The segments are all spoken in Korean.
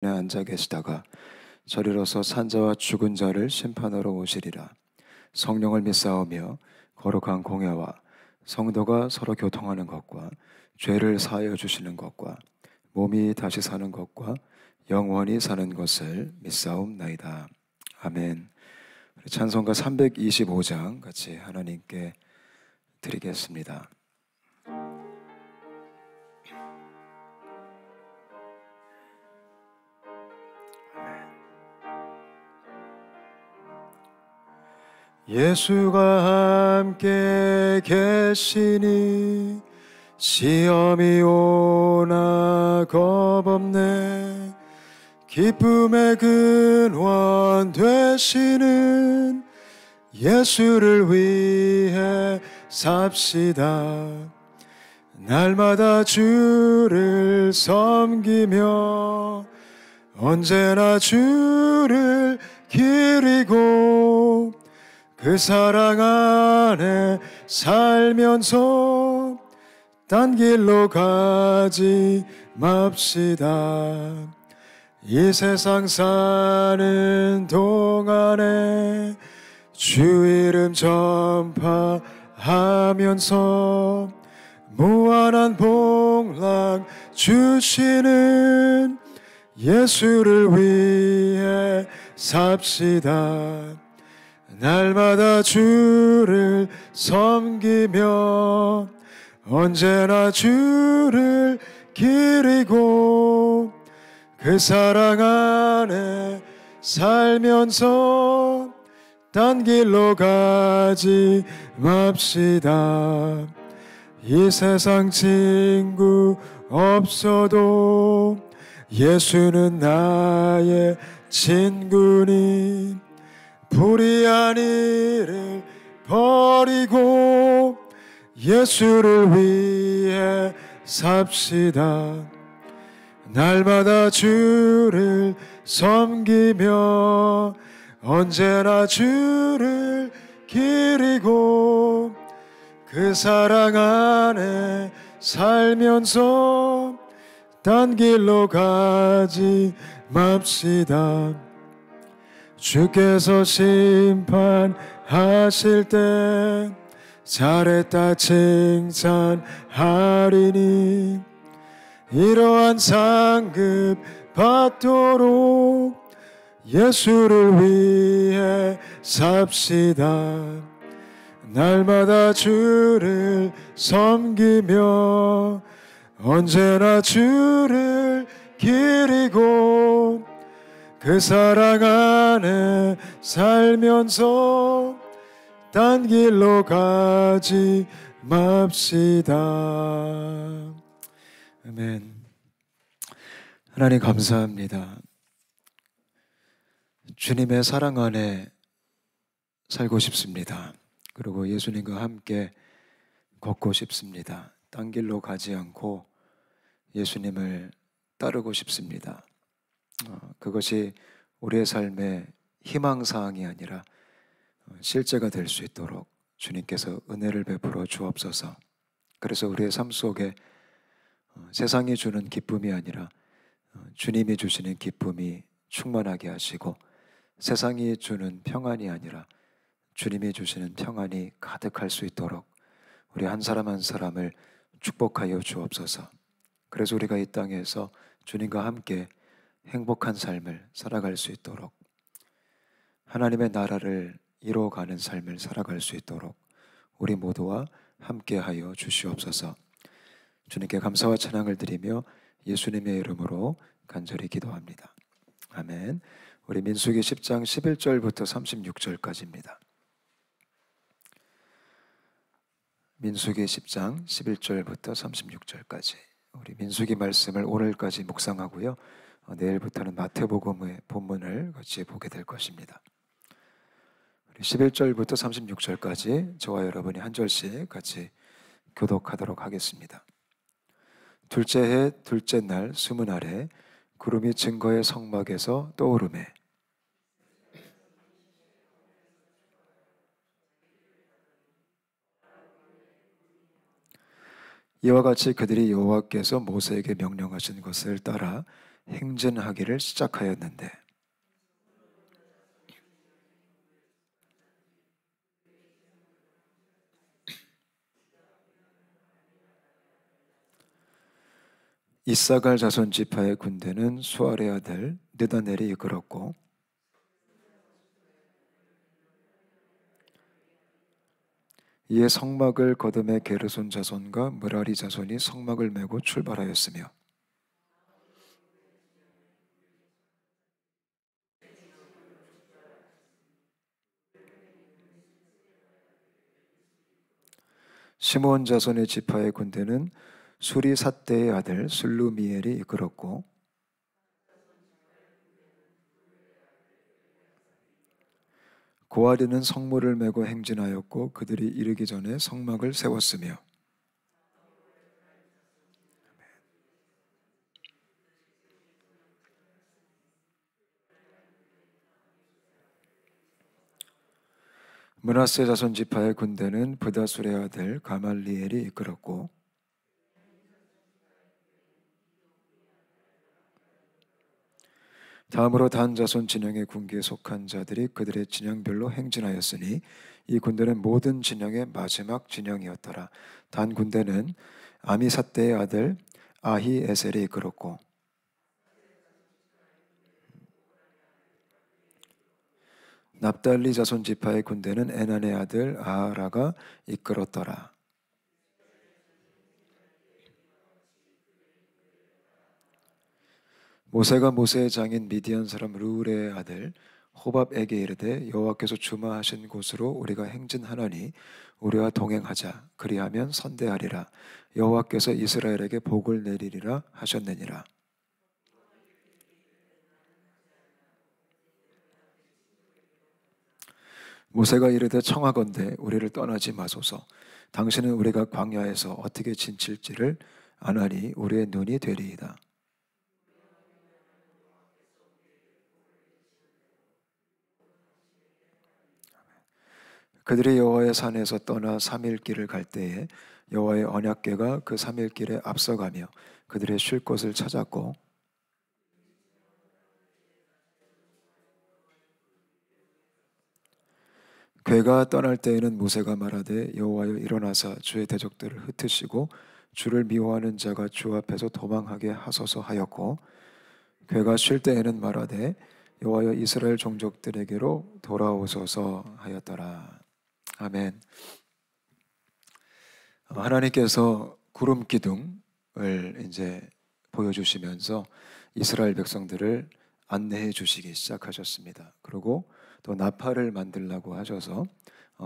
앉아 계시다가 저리로서 산자와 죽은 자를 심판하러 오시리라. 성령을 믿사오며 거룩한 공회와 성도가 서로 교통하는 것과 죄를 사하여 주시는 것과 몸이 다시 사는 것과 영원히 사는 것을 믿사옵나이다. 아멘. 찬송가 325장 같이 하나님께 드리겠습니다. 예수가 함께 계시니 시험이 오나 겁없네. 기쁨의 근원 되시는 예수를 위해 삽시다. 날마다 주를 섬기며 언제나 주를 기리고 그 사랑 안에 살면서 딴 길로 가지 맙시다. 이 세상 사는 동안에 주 이름 전파하면서 무한한 복락 주시는 예수를 위해 삽시다. 날마다 주를 섬기며 언제나 주를 기리고 그 사랑 안에 살면서 딴 길로 가지 맙시다. 이 세상 친구 없어도 예수는 나의 친구니 불의한 일을 버리고 예수를 위해 삽시다. 날마다 주를 섬기며 언제나 주를 기리고 그 사랑 안에 살면서 딴 길로 가지 맙시다. 주께서 심판하실 때 잘했다 칭찬하리니 이러한 상급 받도록 예수를 위해 삽시다. 날마다 주를 섬기며 언제나 주를 기리고 그 사랑 안에 살면서 딴 길로 가지 맙시다. 아멘. 하나님 감사합니다. 주님의 사랑 안에 살고 싶습니다. 그리고 예수님과 함께 걷고 싶습니다. 딴 길로 가지 않고 예수님을 따르고 싶습니다. 그것이 우리의 삶의 희망사항이 아니라 실제가 될 수 있도록 주님께서 은혜를 베풀어 주옵소서. 그래서 우리의 삶 속에 세상이 주는 기쁨이 아니라 주님이 주시는 기쁨이 충만하게 하시고 세상이 주는 평안이 아니라 주님이 주시는 평안이 가득할 수 있도록 우리 한 사람 한 사람을 축복하여 주옵소서. 그래서 우리가 이 땅에서 주님과 함께 행복한 삶을 살아갈 수 있도록 하나님의 나라를 이루어가는 삶을 살아갈 수 있도록 우리 모두와 함께하여 주시옵소서. 주님께 감사와 찬양을 드리며 예수님의 이름으로 간절히 기도합니다. 아멘. 우리 민수기 10장 11절부터 36절까지입니다. 민수기 10장 11절부터 36절까지 우리 민수기 말씀을 오늘까지 묵상하고요. 내일부터는 마태복음의 본문을 같이 보게 될 것입니다. 11절부터 36절까지 저와 여러분이 한 절씩 같이 교독하도록 하겠습니다. 둘째 해 둘째 날 수문날에 구름이 증거의 성막에서 떠오르매 이와 같이 그들이 여호와께서 모세에게 명령하신 것을 따라 행진하기를 시작하였는데 이사갈 자손 지파의 군대는 수알의 아들 느다넬이 이끌었고 이에 성막을 거듭해 게르손 자손과 므라리 자손이 성막을 메고 출발하였으며 시므온 자손의 지파의 군대는 수리삿대의 아들 슬루미엘이 이끌었고 고아리는 성물을 메고 행진하였고 그들이 이르기 전에 성막을 세웠으며 므낫세 자손 지파의 군대는 브다술의 아들 가말리엘이 이끌었고 다음으로 단 자손 진영의 군기에 속한 자들이 그들의 진영별로 행진하였으니 이 군대는 모든 진영의 마지막 진영이었더라. 단 군대는 아미삿대의 아들 아히에셀이 이끌었고 납달리 자손 지파의 군대는 에난의 아들 아하라가 이끌었더라. 모세가 모세의 장인 미디안 사람 르울의 아들 호밥에게 이르되 여호와께서 주마하신 곳으로 우리가 행진하노니 우리와 동행하자. 그리하면 선대하리라. 여호와께서 이스라엘에게 복을 내리리라 하셨느니라. 모세가 이르되 청하건대 우리를 떠나지 마소서. 당신은 우리가 광야에서 어떻게 지칠지를 아나니 우리의 눈이 되리이다. 그들이 여호와의 산에서 떠나 3일 길을 갈 때에 여호와의 언약궤가 그 3일 길에 앞서가며 그들의 쉴 곳을 찾았고 궤가 떠날 때에는 모세가 말하되 여호와여 일어나사 주의 대적들을 흩으시고 주를 미워하는 자가 주 앞에서 도망하게 하소서 하였고 궤가 쉴 때에는 말하되 여호와여 이스라엘 종족들에게로 돌아오소서 하였더라. 아멘. 하나님께서 구름 기둥을 이제 보여주시면서 이스라엘 백성들을 안내해 주시기 시작하셨습니다. 그리고 또 나팔을 만들라고 하셔서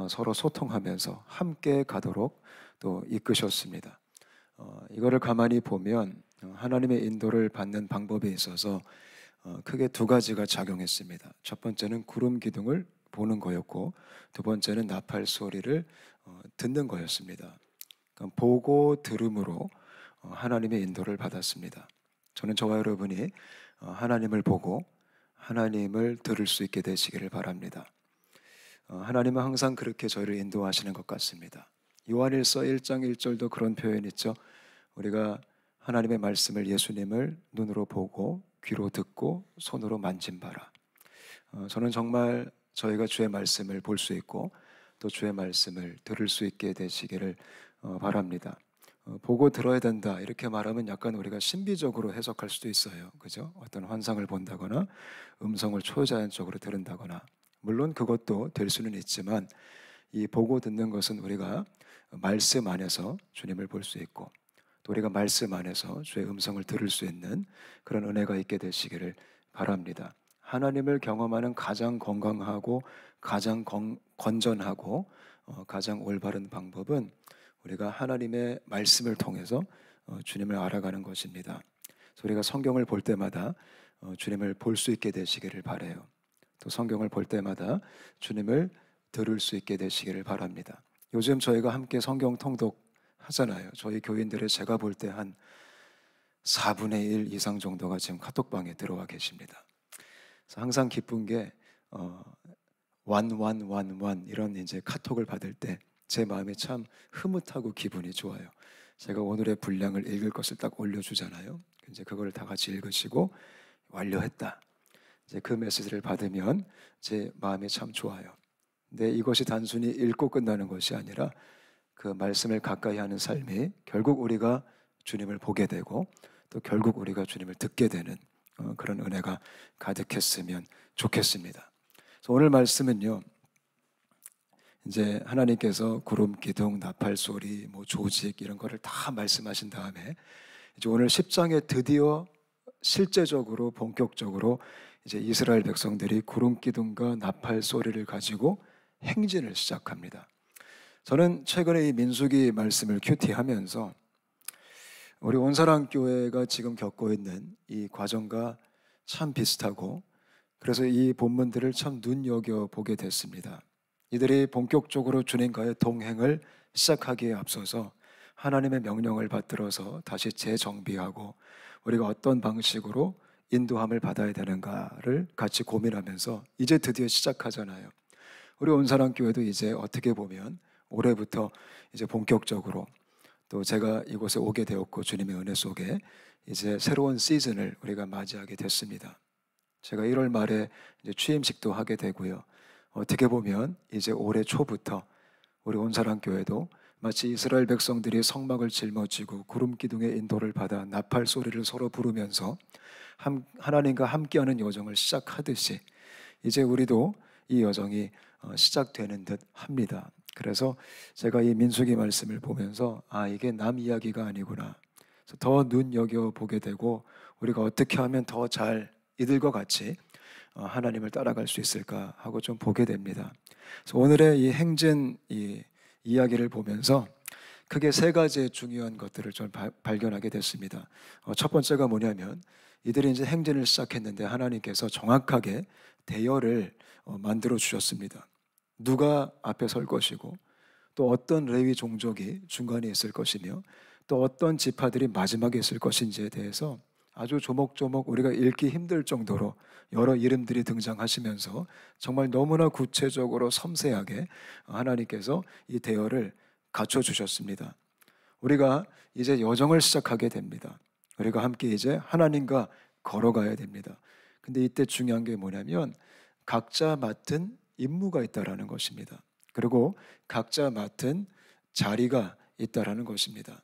서로 소통하면서 함께 가도록 또 이끄셨습니다. 이거를 가만히 보면 하나님의 인도를 받는 방법에 있어서 크게 두 가지가 작용했습니다. 첫 번째는 구름 기둥을 보는 거였고 두 번째는 나팔 소리를 듣는 거였습니다. 그러니까 보고 들음으로 하나님의 인도를 받았습니다. 저는 저와 여러분이 하나님을 보고 하나님을 들을 수 있게 되시기를 바랍니다. 하나님은 항상 그렇게 저희를 인도하시는 것 같습니다. 요한일서 1장 1절도 그런 표현이 있죠. 우리가 하나님의 말씀을 예수님을 눈으로 보고 귀로 듣고 손으로 만진 바라. 저는 정말 저희가 주의 말씀을 볼 수 있고 또 주의 말씀을 들을 수 있게 되시기를 바랍니다. 보고 들어야 된다 이렇게 말하면 약간 우리가 신비적으로 해석할 수도 있어요. 그죠? 어떤 환상을 본다거나 음성을 초자연적으로 들은다거나 물론 그것도 될 수는 있지만 이 보고 듣는 것은 우리가 말씀 안에서 주님을 볼 수 있고 또 우리가 말씀 안에서 주의 음성을 들을 수 있는 그런 은혜가 있게 되시기를 바랍니다. 하나님을 경험하는 가장 건강하고 가장 건전하고 가장 올바른 방법은 우리가 하나님의 말씀을 통해서 주님을 알아가는 것입니다. 그래서 우리가 성경을 볼 때마다 주님을 볼 수 있게 되시기를 바라요. 또 성경을 볼 때마다 주님을 들을 수 있게 되시기를 바랍니다. 요즘 저희가 함께 성경 통독 하잖아요. 저희 교인들의 제가 볼 때 한 4분의 1 이상 정도가 지금 카톡방에 들어와 계십니다. 그래서 항상 기쁜 게 완 이런 이제 카톡을 받을 때 제 마음이 참 흐뭇하고 기분이 좋아요. 제가 오늘의 분량을 읽을 것을 딱 올려주잖아요. 이제 그걸 다 같이 읽으시고 완료했다. 이제 그 메시지를 받으면 제 마음이 참 좋아요. 근데 이것이 단순히 읽고 끝나는 것이 아니라 그 말씀을 가까이 하는 삶이 결국 우리가 주님을 보게 되고 또 결국 우리가 주님을 듣게 되는 그런 은혜가 가득했으면 좋겠습니다. 그래서 오늘 말씀은요, 이제 하나님께서 구름 기둥, 나팔 소리, 뭐 조직 이런 거를 다 말씀하신 다음에 이제 오늘 10장에 드디어 실제적으로 본격적으로 이제 이스라엘 백성들이 구름 기둥과 나팔 소리를 가지고 행진을 시작합니다. 저는 최근에 이 민수기 말씀을 큐티하면서 우리 온사랑 교회가 지금 겪고 있는 이 과정과 참 비슷하고 그래서 이 본문들을 참 눈여겨보게 됐습니다. 이들이 본격적으로 주님과의 동행을 시작하기에 앞서서 하나님의 명령을 받들어서 다시 재정비하고 우리가 어떤 방식으로 인도함을 받아야 되는가를 같이 고민하면서 이제 드디어 시작하잖아요. 우리 온사랑 교회도 이제 어떻게 보면 올해부터 이제 본격적으로 또 제가 이곳에 오게 되었고 주님의 은혜 속에 이제 새로운 시즌을 우리가 맞이하게 됐습니다. 제가 1월 말에 이제 취임식도 하게 되고요. 어떻게 보면 이제 올해 초부터 우리 온사랑 교회도 마치 이스라엘 백성들이 성막을 짊어지고 구름 기둥의 인도를 받아 나팔 소리를 서로 부르면서 하나님과 함께하는 여정을 시작하듯이 이제 우리도 이 여정이 시작되는 듯 합니다. 그래서 제가 이 민수기 말씀을 보면서 이게 남 이야기가 아니구나. 그래서 더 눈여겨보게 되고 우리가 어떻게 하면 더 잘 이들과 같이 하나님을 따라갈 수 있을까 하고 좀 보게 됩니다. 그래서 오늘의 이 행진 이야기를 보면서 크게 세 가지의 중요한 것들을 좀 발견하게 됐습니다. 첫 번째가 뭐냐면 이들이 이제 행진을 시작했는데 하나님께서 정확하게 대열을 만들어 주셨습니다. 누가 앞에 설 것이고 또 어떤 레위 종족이 중간에 있을 것이며 또 어떤 지파들이 마지막에 있을 것인지에 대해서 아주 조목조목 우리가 읽기 힘들 정도로 여러 이름들이 등장하시면서 정말 너무나 구체적으로 섬세하게 하나님께서 이 대열을 갖춰주셨습니다. 우리가 이제 여정을 시작하게 됩니다. 우리가 함께 이제 하나님과 걸어가야 됩니다. 근데 이때 중요한 게 뭐냐면 각자 맡은 임무가 있다라는 것입니다. 그리고 각자 맡은 자리가 있다라는 것입니다.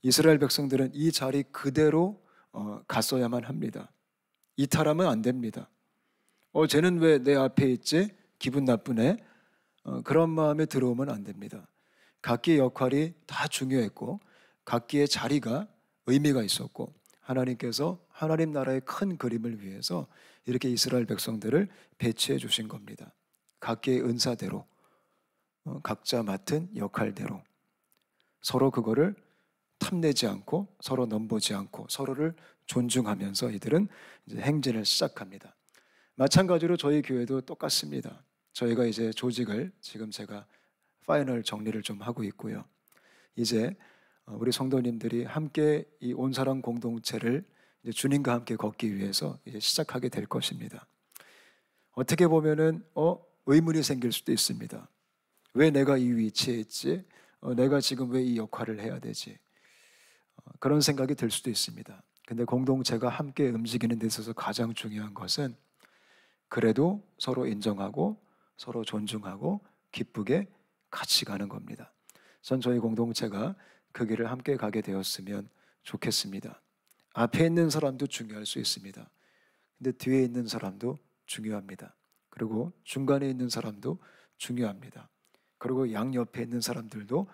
이스라엘 백성들은 이 자리 그대로 갔어야만 합니다. 이탈하면 안 됩니다. 쟤는 왜 내 앞에 있지? 기분 나쁘네. 그런 마음에 들어오면 안 됩니다. 각기의 역할이 다 중요했고 각기의 자리가 의미가 있었고 하나님께서 하나님 나라의 큰 그림을 위해서 이렇게 이스라엘 백성들을 배치해 주신 겁니다. 각기의 은사대로 각자 맡은 역할대로 서로 그거를 탐내지 않고 서로 넘보지 않고 서로를 존중하면서 이들은 이제 행진을 시작합니다. 마찬가지로 저희 교회도 똑같습니다. 저희가 이제 조직을 지금 제가 파이널 정리를 좀 하고 있고요. 이제 우리 성도님들이 함께 이 온사랑 공동체를 이제 주님과 함께 걷기 위해서 이제 시작하게 될 것입니다. 어떻게 보면은 의문이 생길 수도 있습니다. 왜 내가 이 위치에 있지? 내가 지금 왜 이 역할을 해야 되지? 그런 생각이 들 수도 있습니다. 근데 공동체가 함께 움직이는 데 있어서 가장 중요한 것은 그래도 서로 인정하고 서로 존중하고 기쁘게 같이 가는 겁니다. 전 저희 공동체가 그 길을 함께 가게 되었으면 좋겠습니다. 앞에 있는 사람도 중요할 수 있습니다. 근데 뒤에 있는 사람도 중요합니다. 그리고 중간에 있는 사람도 중요합니다. 그리고 양옆에 있는 사람들도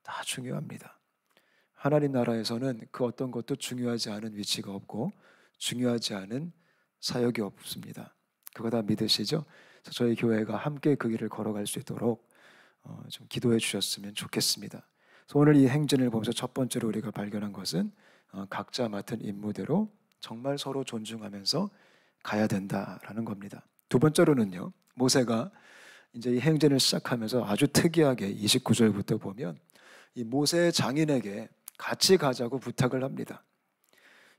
다 중요합니다. 하나님 나라에서는 그 어떤 것도 중요하지 않은 위치가 없고 중요하지 않은 사역이 없습니다. 그거 다 믿으시죠? 그래서 저희 교회가 함께 그 길을 걸어갈 수 있도록 좀 기도해 주셨으면 좋겠습니다. 그래서 오늘 이 행진을 보면서 첫 번째로 우리가 발견한 것은 각자 맡은 임무대로 정말 서로 존중하면서 가야 된다라는 겁니다. 두 번째로는요, 모세가 이제 이 행진을 시작하면서 아주 특이하게 29절부터 보면 이 모세의 장인에게 같이 가자고 부탁을 합니다.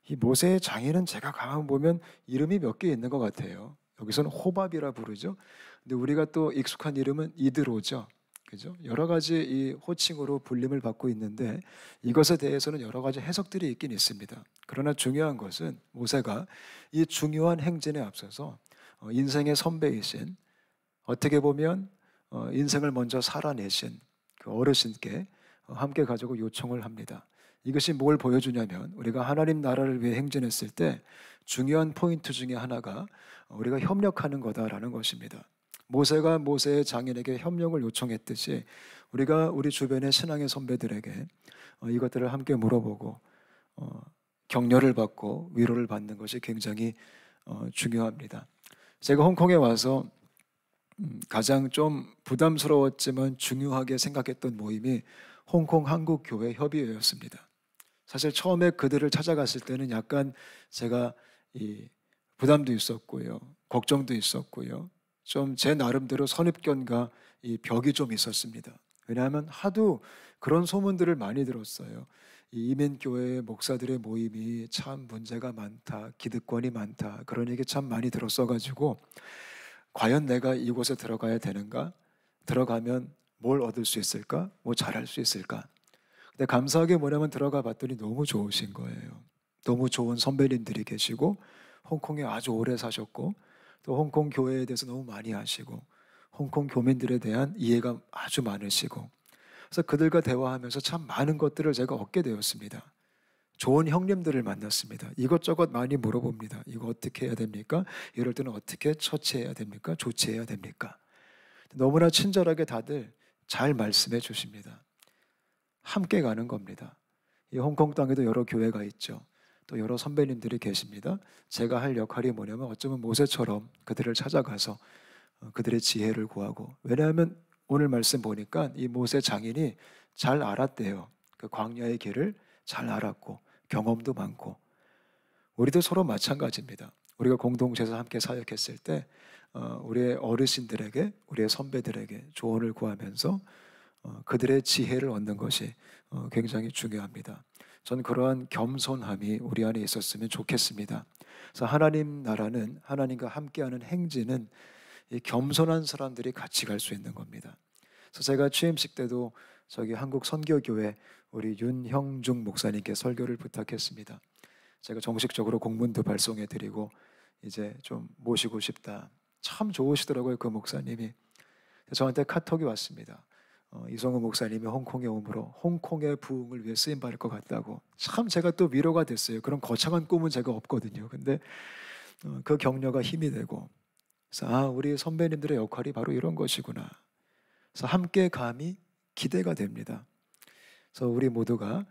이 모세의 장인은 제가 가만 보면 이름이 몇 개 있는 것 같아요. 여기서는 호밥이라 부르죠. 근데 우리가 또 익숙한 이름은 이드로죠. 그죠? 여러 가지 이 호칭으로 불림을 받고 있는데 이것에 대해서는 여러 가지 해석들이 있긴 있습니다. 그러나 중요한 것은 모세가 이 중요한 행진에 앞서서 인생의 선배이신, 어떻게 보면 인생을 먼저 살아내신 그 어르신께 함께 가자고 요청을 합니다. 이것이 뭘 보여주냐면 우리가 하나님 나라를 위해 행진했을 때 중요한 포인트 중에 하나가 우리가 협력하는 거다라는 것입니다. 모세가 모세의 장인에게 협력을 요청했듯이 우리가 우리 주변의 신앙의 선배들에게 이것들을 함께 물어보고 격려를 받고 위로를 받는 것이 굉장히 중요합니다. 제가 홍콩에 와서 가장 좀 부담스러웠지만 중요하게 생각했던 모임이 홍콩 한국교회 협의회였습니다. 사실 처음에 그들을 찾아갔을 때는 약간 제가 이 부담도 있었고요, 걱정도 있었고요, 좀 제 나름대로 선입견과 이 벽이 좀 있었습니다. 왜냐하면 하도 그런 소문들을 많이 들었어요. 이 이민교회 목사들의 모임이 참 문제가 많다, 기득권이 많다, 그런 얘기 참 많이 들었어가지고 과연 내가 이곳에 들어가야 되는가? 들어가면 뭘 얻을 수 있을까? 뭐 잘할 수 있을까? 근데 감사하게 뭐냐면 들어가 봤더니 너무 좋으신 거예요. 너무 좋은 선배님들이 계시고 홍콩에 아주 오래 사셨고 또 홍콩 교회에 대해서 너무 많이 아시고 홍콩 교민들에 대한 이해가 아주 많으시고, 그래서 그들과 대화하면서 참 많은 것들을 제가 얻게 되었습니다. 좋은 형님들을 만났습니다. 이것저것 많이 물어봅니다. 이거 어떻게 해야 됩니까? 이럴 때는 어떻게 처치해야 됩니까? 조치해야 됩니까? 너무나 친절하게 다들 잘 말씀해 주십니다. 함께 가는 겁니다. 이 홍콩 땅에도 여러 교회가 있죠. 또 여러 선배님들이 계십니다. 제가 할 역할이 뭐냐면 어쩌면 모세처럼 그들을 찾아가서 그들의 지혜를 구하고, 왜냐하면 오늘 말씀 보니까 이 모세 장인이 잘 알았대요. 그 광야의 길을 잘 알았고 경험도 많고, 우리도 서로 마찬가지입니다. 우리가 공동체에서 함께 사역했을 때 우리의 어르신들에게, 우리의 선배들에게 조언을 구하면서 그들의 지혜를 얻는 것이 굉장히 중요합니다. 전 그러한 겸손함이 우리 안에 있었으면 좋겠습니다. 그래서 하나님 나라는, 하나님과 함께하는 행진은 이 겸손한 사람들이 같이 갈 수 있는 겁니다. 그래서 제가 취임식 때도 저기 한국 선교교회 우리 윤형중 목사님께 설교를 부탁했습니다. 제가 정식적으로 공문도 발송해 드리고 이제 좀 모시고 싶다. 참 좋으시더라고요, 그 목사님이. 저한테 카톡이 왔습니다. 이성우 목사님이 홍콩에 오므로 홍콩의 부흥을 위해 쓰임 받을 것 같다고. 참 제가 또 위로가 됐어요. 그런 거창한 꿈은 제가 없거든요. 근데 그 격려가 힘이 되고, 그래서 우리 선배님들의 역할이 바로 이런 것이구나. 그래서 함께 감이 기대가 됩니다. 그래서 우리 모두가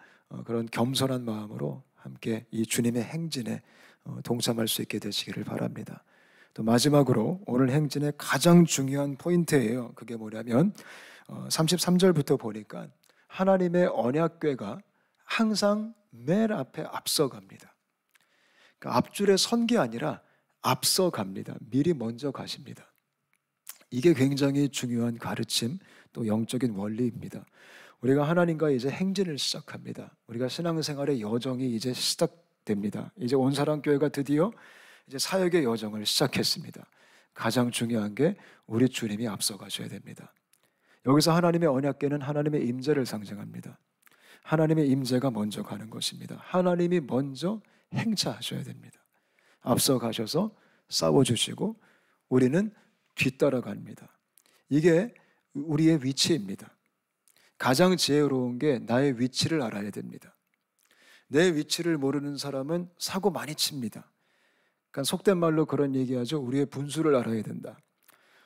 그런 겸손한 마음으로 함께 이 주님의 행진에 동참할 수 있게 되시기를 바랍니다. 또 마지막으로 오늘 행진의 가장 중요한 포인트예요. 그게 뭐냐면 33절부터 보니까 하나님의 언약궤가 항상 맨 앞에 앞서갑니다. 그러니까 앞줄에 선 게 아니라 앞서갑니다. 미리 먼저 가십니다. 이게 굉장히 중요한 가르침, 또 영적인 원리입니다. 우리가 하나님과 이제 행진을 시작합니다. 우리가 신앙생활의 여정이 이제 시작됩니다. 이제 온사랑교회가 드디어 이제 사역의 여정을 시작했습니다. 가장 중요한 게 우리 주님이 앞서가셔야 됩니다. 여기서 하나님의 언약궤는 하나님의 임재를 상징합니다. 하나님의 임재가 먼저 가는 것입니다. 하나님이 먼저 행차하셔야 됩니다. 앞서가셔서 싸워주시고 우리는 뒤따라갑니다. 이게 우리의 위치입니다. 가장 지혜로운 게 나의 위치를 알아야 됩니다. 내 위치를 모르는 사람은 사고 많이 칩니다. 그러니까 속된 말로 그런 얘기하죠. 우리의 분수를 알아야 된다.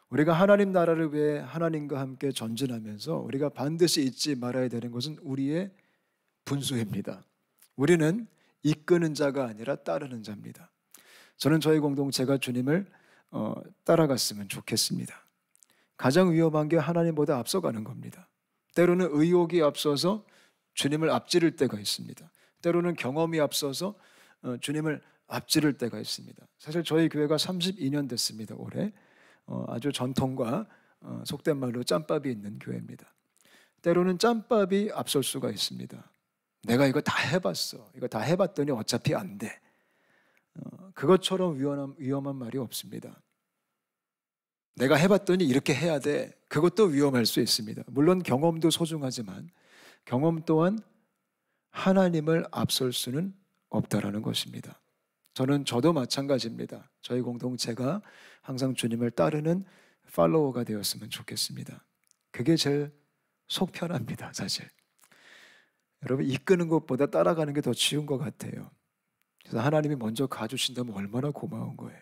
우리가 하나님 나라를 위해 하나님과 함께 전진하면서 우리가 반드시 잊지 말아야 되는 것은 우리의 분수입니다. 우리는 이끄는 자가 아니라 따르는 자입니다. 저는 저희 공동체가 주님을 따라갔으면 좋겠습니다. 가장 위험한 게 하나님보다 앞서가는 겁니다. 때로는 의욕이 앞서서 주님을 앞지를 때가 있습니다. 때로는 경험이 앞서서 주님을 앞지를 때가 있습니다. 사실 저희 교회가 32년 됐습니다. 올해 아주 전통과 속된 말로 짬밥이 있는 교회입니다. 때로는 짬밥이 앞설 수가 있습니다. 내가 이거 다 해봤어. 이거 다 해봤더니 어차피 안 돼. 그것처럼 위험한 말이 없습니다. 내가 해봤더니 이렇게 해야 돼. 그것도 위험할 수 있습니다. 물론 경험도 소중하지만 경험 또한 하나님을 앞설 수는 없다라는 것입니다. 저도 마찬가지입니다. 저희 공동체가 항상 주님을 따르는 팔로워가 되었으면 좋겠습니다. 그게 제일 속 편합니다, 사실. 여러분, 이끄는 것보다 따라가는 게 더 쉬운 것 같아요. 그래서 하나님이 먼저 가주신다면 얼마나 고마운 거예요.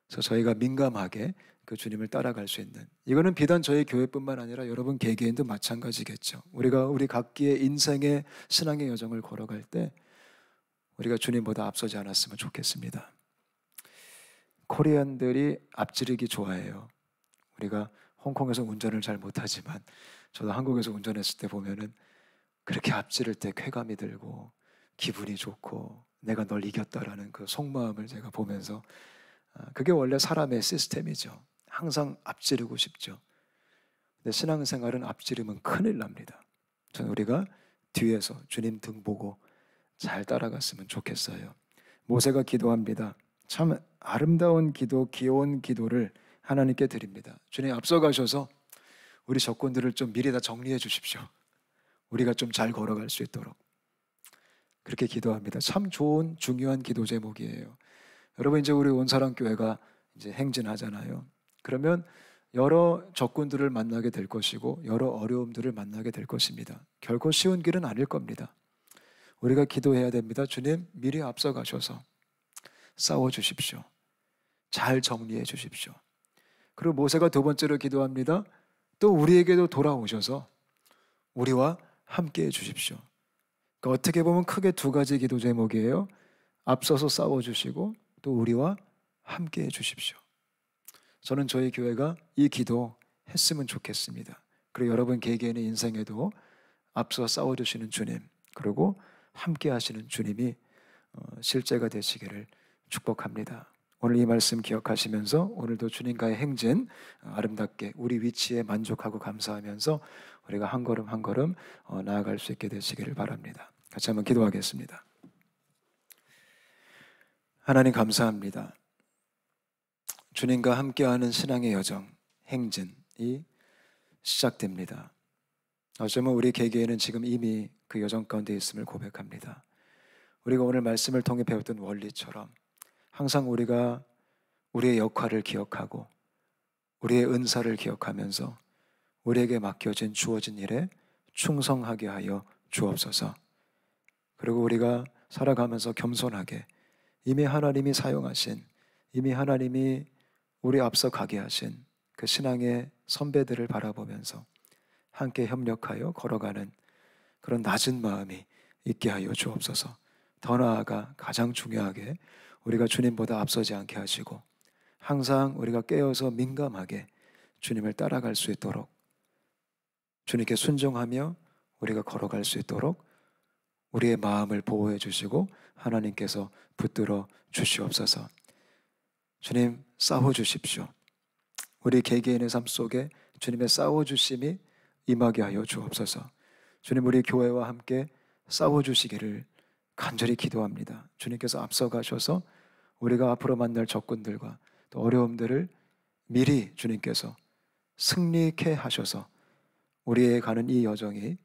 그래서 저희가 민감하게 그 주님을 따라갈 수 있는, 이거는 비단 저희 교회뿐만 아니라 여러분 개개인도 마찬가지겠죠. 우리가 우리 각기의 인생의 신앙의 여정을 걸어갈 때 우리가 주님보다 앞서지 않았으면 좋겠습니다. 코리안들이 앞지르기 좋아해요. 우리가 홍콩에서 운전을 잘 못하지만 저도 한국에서 운전했을 때 보면은 그렇게 앞지를 때 쾌감이 들고 기분이 좋고 내가 널 이겼다라는 그 속마음을 제가 보면서, 그게 원래 사람의 시스템이죠. 항상 앞지르고 싶죠. 근데 신앙생활은 앞지르면 큰일 납니다. 저는 우리가 뒤에서 주님 등 보고 잘 따라갔으면 좋겠어요. 모세가 기도합니다. 참 아름다운 기도, 귀여운 기도를 하나님께 드립니다. 주님 앞서가셔서 우리 적군들을 좀 미리 다 정리해 주십시오. 우리가 좀 잘 걸어갈 수 있도록. 그렇게 기도합니다. 참 좋은 중요한 기도 제목이에요. 여러분, 이제 우리 온사랑교회가 이제 행진하잖아요. 그러면 여러 적군들을 만나게 될 것이고 여러 어려움들을 만나게 될 것입니다. 결코 쉬운 길은 아닐 겁니다. 우리가 기도해야 됩니다. 주님, 미리 앞서가셔서 싸워주십시오. 잘 정리해 주십시오. 그리고 모세가 두 번째로 기도합니다. 또 우리에게도 돌아오셔서 우리와 함께 해 주십시오. 그러니까 어떻게 보면 크게 두 가지 기도 제목이에요. 앞서서 싸워주시고 또 우리와 함께 해 주십시오. 저는 저희 교회가 이 기도 했으면 좋겠습니다. 그리고 여러분 개개인의 인생에도 앞서 싸워주시는 주님, 그리고 함께 하시는 주님이 실제가 되시기를 축복합니다. 오늘 이 말씀 기억하시면서 오늘도 주님과의 행진 아름답게 우리 위치에 만족하고 감사하면서 우리가 한 걸음 한 걸음 나아갈 수 있게 되시기를 바랍니다. 같이 한번 기도하겠습니다. 하나님 감사합니다. 주님과 함께하는 신앙의 여정, 행진이 시작됩니다. 어쩌면 우리 개개인은 지금 이미 그 여정 가운데 있음을 고백합니다. 우리가 오늘 말씀을 통해 배웠던 원리처럼 항상 우리가 우리의 역할을 기억하고 우리의 은사를 기억하면서 우리에게 맡겨진 주어진 일에 충성하게 하여 주옵소서. 그리고 우리가 살아가면서 겸손하게 이미 하나님이 사용하신, 이미 하나님이 우리 앞서 가게 하신 그 신앙의 선배들을 바라보면서 함께 협력하여 걸어가는 그런 낮은 마음이 있게 하여 주옵소서. 더 나아가 가장 중요하게 우리가 주님보다 앞서지 않게 하시고 항상 우리가 깨어서 민감하게 주님을 따라갈 수 있도록, 주님께 순종하며 우리가 걸어갈 수 있도록 우리의 마음을 보호해 주시고 하나님께서 붙들어 주시옵소서. 주님 싸워주십시오. 우리 개개인의 삶 속에 주님의 싸워주심이 임하게 하여 주옵소서. 주님, 우리 교회와 함께 싸워주시기를 간절히 기도합니다. 주님께서 앞서가셔서 우리가 앞으로 만날 적군들과 또 어려움들을 미리 주님께서 승리케 하셔서 우리의 가는 이 여정이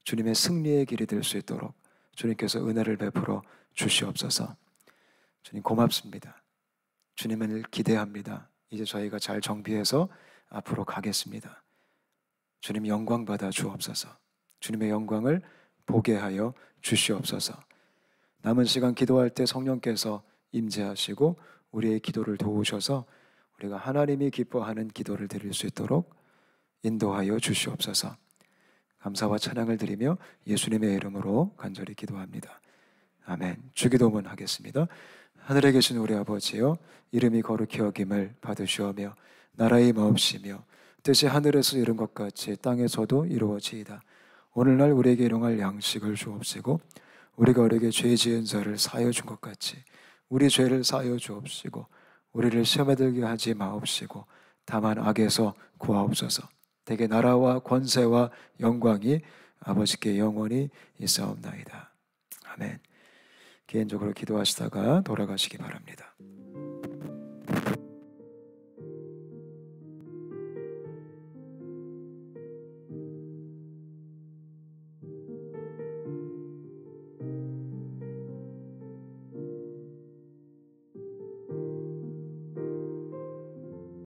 주님의 승리의 길이 될 수 있도록 주님께서 은혜를 베풀어 주시옵소서. 주님 고맙습니다. 주님을 기대합니다. 이제 저희가 잘 정비해서 앞으로 가겠습니다. 주님 영광 받아 주옵소서. 주님의 영광을 보게 하여 주시옵소서. 남은 시간 기도할 때 성령께서 임재하시고 우리의 기도를 도우셔서 우리가 하나님이 기뻐하는 기도를 드릴 수 있도록 인도하여 주시옵소서. 감사와 찬양을 드리며 예수님의 이름으로 간절히 기도합니다. 아멘. 주기도문 하겠습니다. 하늘에 계신 우리 아버지여, 이름이 거룩히 여김을 받으시오며 나라의 마옵시며 뜻이 하늘에서 이룬 것 같이 땅에서도 이루어지이다. 오늘날 우리에게 일용할 양식을 주옵시고 우리가 우리에게 죄 지은 자를 사하여 준 것 같이 우리 죄를 사하여 주옵시고 우리를 시험에 들게 하지 마옵시고 다만 악에서 구하옵소서. 대개 나라와 권세와 영광이 아버지께 영원히 있사옵나이다. 아멘. 개인적으로 기도하시다가 돌아가시기 바랍니다.